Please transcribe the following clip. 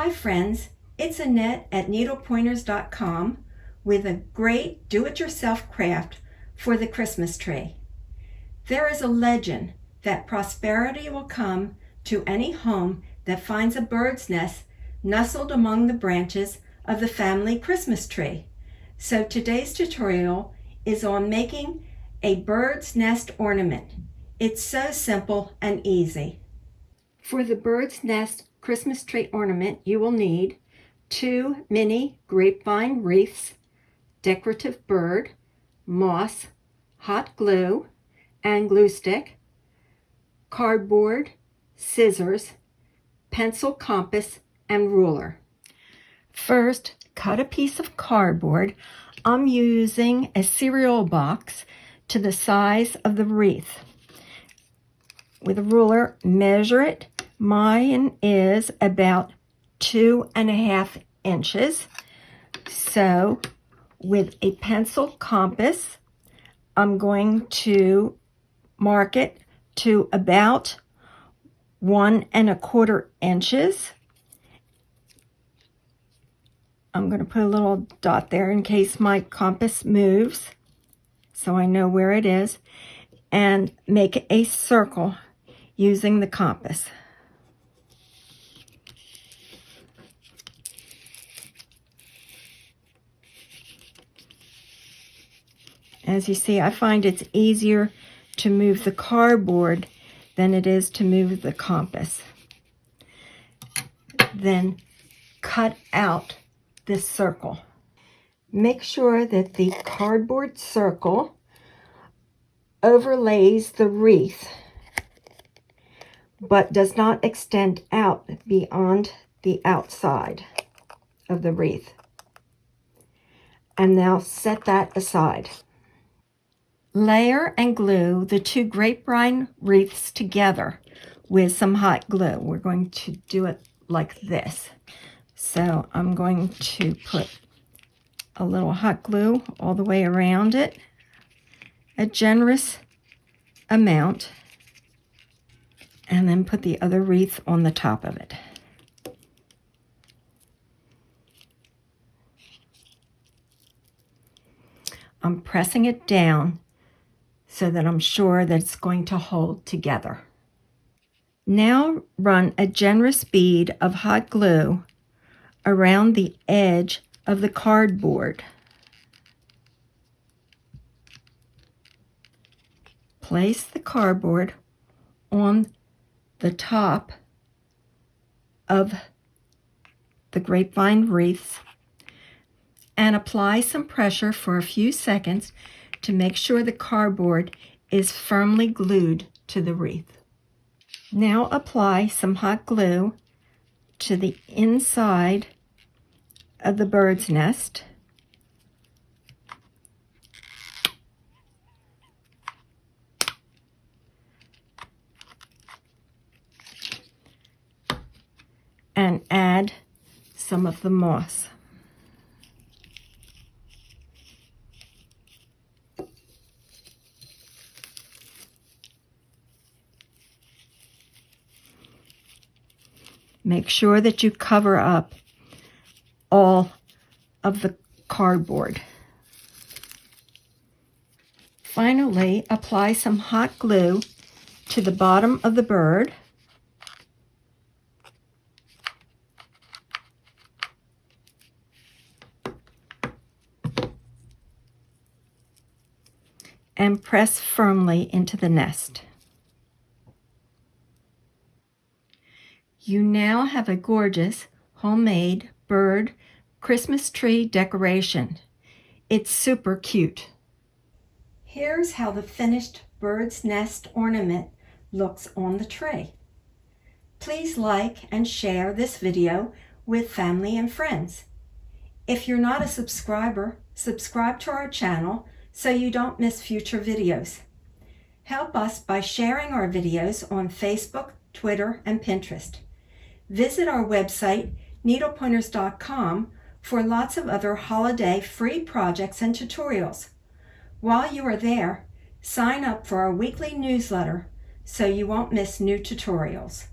Hi friends, it's Annette at needlepointers.com with a great do-it-yourself craft for the Christmas tree. There is a legend that prosperity will come to any home that finds a bird's nest nestled among the branches of the family Christmas tree. So today's tutorial is on making a bird's nest ornament. It's so simple and easy. For the bird's nest Christmas tree ornament, you will need 2 mini grapevine wreaths, decorative bird, moss, hot glue and glue stick, cardboard, scissors, pencil compass, and ruler. First, cut a piece of cardboard. I'm using a cereal box to the size of the wreath. With a ruler, measure it. Mine is about 2.5 inches. So with a pencil compass, I'm going to mark it to about 1.25 inches. I'm going to put a little dot there in case my compass moves, so I know where it is, and make a circle using the compass. As you see, I find it's easier to move the cardboard than it is to move the compass. Then cut out this circle. Make sure that the cardboard circle overlays the wreath, but does not extend out beyond the outside of the wreath. And now set that aside. Layer and glue the 2 grapevine wreaths together with some hot glue. We're going to do it like this. So I'm going to put a little hot glue all the way around it, a generous amount, and then put the other wreath on the top of it. I'm pressing it down so that I'm sure that it's going to hold together. Now run a generous bead of hot glue around the edge of the cardboard. Place the cardboard on the top of the grapevine wreaths and apply some pressure for a few seconds to make sure the cardboard is firmly glued to the wreath. Now apply some hot glue to the inside of the bird's nest. And add some of the moss. Make sure that you cover up all of the cardboard. Finally, apply some hot glue to the bottom of the bird. And press firmly into the nest. You now have a gorgeous homemade bird Christmas tree decoration. It's super cute. Here's how the finished bird's nest ornament looks on the tray. Please like and share this video with family and friends. If you're not a subscriber, subscribe to our channel so you don't miss future videos. Help us by sharing our videos on Facebook, Twitter, and Pinterest. Visit our website, needlepointers.com, for lots of other holiday free projects and tutorials. While you are there, sign up for our weekly newsletter so you won't miss new tutorials.